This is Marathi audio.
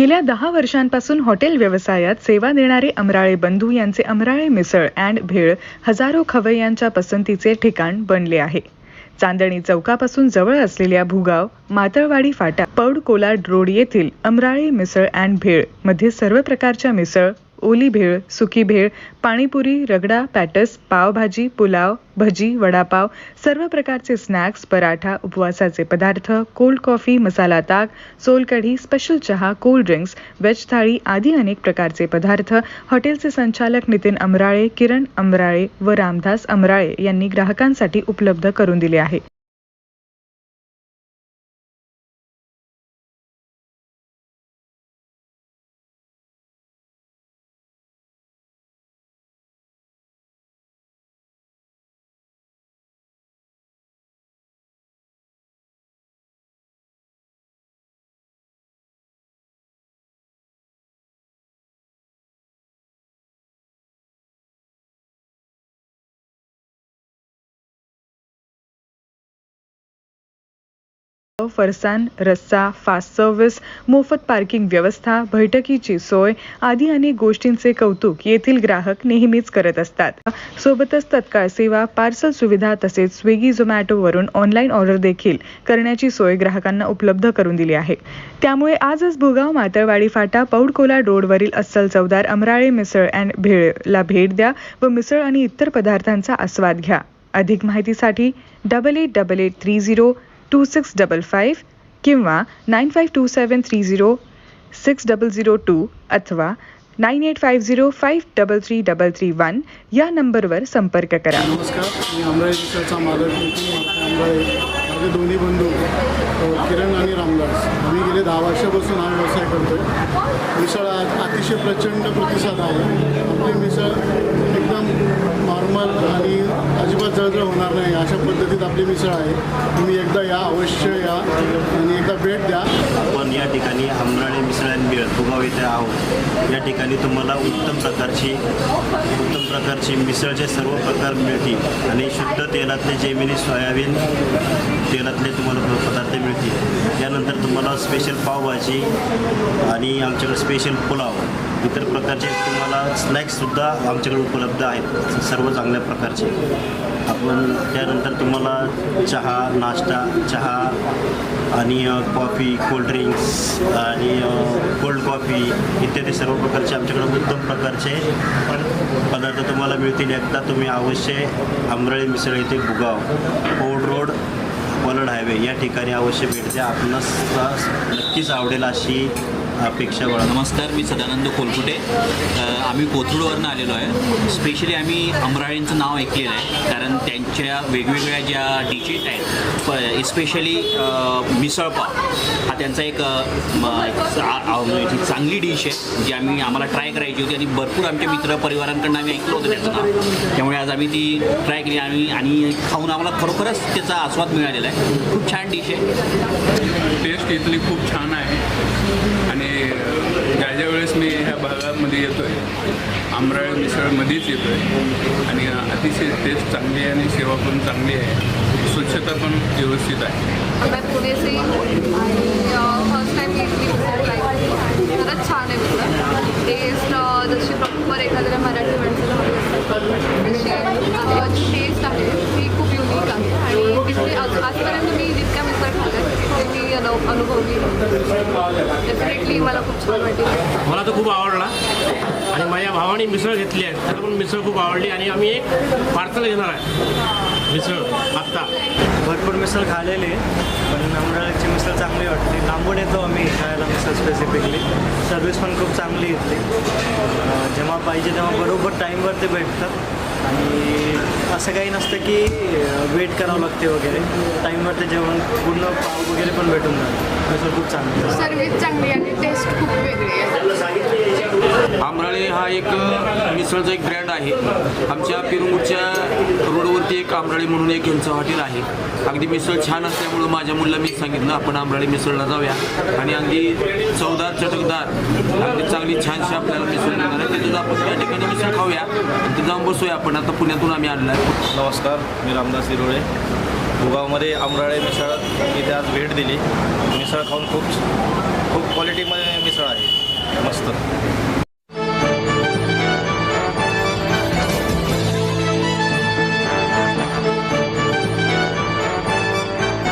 गेल्या 10 वर्षांपासून हॉटेल व्यवसायात सेवा देणारे अमराळे बंधू यांचे अमराळे मिसळ अँड भेळ हजारो खवय्यांच्या पसंतीचे ठिकाण बनले आहे. चांदणी चौकापासून जवळ असलेल्या भुगाव, मातळवाडी फाटा, पौड कोलाड रोड येथील अमराळे मिसळ अँड भेळ मध्ये सर्व प्रकारच्या मिसळ, ओली भेळ, सुकी भेळ, पाणीपुरी, रगडा, पॅटस, पावभाजी, पुलाव, भजी, वडापाव, सर्व प्रकारचे स्नॅक्स, पराठा, उपवासाचे पदार्थ, कोल्ड कॉफी, मसाला ताक, सोलकढी, स्पेशल चहा, कोल्ड ड्रिंक्स, वेज थाळी आदी अनेक प्रकारचे पदार्थ हॉटेलचे संचालक नितीन अमराळे, किरण अमराळे व रामदास अमराळे यांनी ग्राहकांसाठी उपलब्ध करून दिले आहे. फरसान, रस्सा, फास्ट सर्व्हिस, मोफत पार्किंग व्यवस्था, बैठकीची सोय आदी अनेक गोष्टींचे कौतुक येथील ग्राहक नेहमीच करत असतात. सोबतच तत्काळ सेवा, पार्सल सुविधा तसेच स्विगी, झोमॅटो वरून ऑनलाईन ऑर्डर देखील करण्याची सोय ग्राहकांना उपलब्ध करून दिली आहे. त्यामुळे आजच भुगाव, मातळवाडी फाटा, पौड कोलाड रोडवरील अस्सल चवदार अमराळे मिसळ अँड भेळला भेट द्या व मिसळ आणि इतर पदार्थांचा आस्वाद घ्या. अधिक माहितीसाठी 88302655 किंवा 9527306002 अथवा 9850533331 या नंबरवर संपर्क करा. नमस्कार, मी अमराळे मिसळचा मालक नितीन अमराळे. माझे दोन्ही बंधू किरण आणि रामदास, आम्ही गेले 10 वर्षापासून हा व्यवसाय करतो आहे. मिसळ अतिशय प्रचंड प्रतिसाद आहे. आपली मिसळ एकदम नॉर्मल आणि अजिबात जळजळ होणार नाही अशा पद्धतीत आपली मिसळ आहे. तुम्ही एकदा या, अवश्य या आणि एकदा भेट द्या. आपण या ठिकाणी अमराळे मिसळ अँड भेळ भुगाव येथे आहोत. या ठिकाणी तुम्हाला उत्तम प्रकारची मिसळचे सर्व प्रकार मिळतील आणि शुद्ध तेलातले जेमिनी सोयाबीन तेलातले तुम्हाला पदार्थ मिळतील. त्यानंतर तुम्हाला स्पेशल पावभाजी आणि आमच्याकडे स्पेशल पुलाव, इतर प्रकारचे तुम्हाला स्नॅक्ससुद्धा आमच्याकडे उपलब्ध आहेत, सर्व चांगल्या प्रकारचे. आपण त्यानंतर तुम्हाला चहा, नाश्ता, चहा आणि कॉफी, कोल्ड्रिंक्स आणि कोल्ड कॉफी इत्यादी सर्व प्रकारचे आमच्याकडे उत्तम प्रकारचे पदार्थ तुम्हाला मिळतील. एकदा तुम्ही अवश्य अमराळे मिसळ येथे भुगाव, पौड रोड, कोलाड हायवे या ठिकाणी अवश्य भेट द्या. आपणास नक्कीच आवडेल अशी अपेक्षा बाळा. नमस्कार, मी सदानंद कोलकुटे. आम्ही कोथरूडवरून आलेलो आहे. स्पेशली आम्ही अमराळेंचं नाव ऐकलेलं आहे, कारण त्यांच्या वेगवेगळ्या ज्या डिशेस आहेत, इस्पेशली मिसळपाव हा त्यांचा एक चांगली डिश आहे जी आम्हाला ट्राय करायची होती आणि भरपूर आमच्या मित्रपरिवारांकडून आम्ही ऐकलं होतं त्याचं नाव. त्यामुळे आज आम्ही ती ट्राय केली आणि खाऊन आम्हाला खरोखरच त्याचा आस्वाद मिळालेला आहे. खूप छान डिश आहे. टेस्ट इथली खूप छान आहे आणि ज्या वेळेस मी ह्या भागामध्ये येतो आहे, अमराळे मिसळमध्येच येतो आहे आणि अतिशय टेस्ट चांगली आहे आणि सेवा पण चांगली आहे, स्वच्छता पण व्यवस्थित आहे. मैं पुणे से हूँ आणि फर्स्ट टाइम इडली खरंच छान आहे. मतलब टेस्ट जशी प्रॉपर एखाद्या मराठी माणसाला तशी टेस्ट आहे ती खूप युनिक आहे आणि तिथे आजपर्यंत मी जितक्या मिसळ खाल्ल्या तिथे मी अनुभवली. डेफिनेटली मला खूप छान वाटली. मला तर खूप आवडला आणि माझ्या भावाने मिसळ घेतली आहे, त्याला पण मिसळ खूप आवडली आणि आम्ही एक पार्सल घेणार आहे मिसळ आत्ता. भरपूर मिसळ खाल्लेली पण अमराळ्याची मिसळ चांगली वाटली. लांबून येतो आम्ही खायला मिसळ स्पेसिफिकली. सर्विस पण खूप चांगली घेतली. जेव्हा पाहिजे तेव्हा बरोबर टाईमवर ते भेटतात आणि असं काही नसतं की वेट करावं लागते वगैरे. टाईमवर ते जेवण पूर्ण पाव वगैरे पण भेटून जातं. मिसळ खूप चांगली. सर्विस चांगली आणि टेस्ट खूप वेगळी आहे. अमराळे हा एक मिसळचा एक ब्रँड आहे. आमच्या पिरमुडच्या रोडवरती एक अमराळे म्हणून एक यांचं हॉटेल आहे. अगदी मिसळ छान असल्यामुळं माझ्या मुलाला मी सांगितलं आपण अमराळे मिसळला जाऊया आणि अगदी चवदार, चटकदार, अगदी चांगली छानशी आपल्याला मिसळ मिळणार आहे. त्याच्यात आपण त्या ठिकाणी मिसळ खाऊया आणि ते जाऊन बसूया. आपण आता पुण्यातून आम्ही आलेलो आहे. नमस्कार, मी रामदास इरोळे. भुगावमध्ये आमराळे मिसळ इथे आज भेट दिली. मिसळ खाऊन खूप क्वालिटीमध्ये मिसळ आहे, मस्त.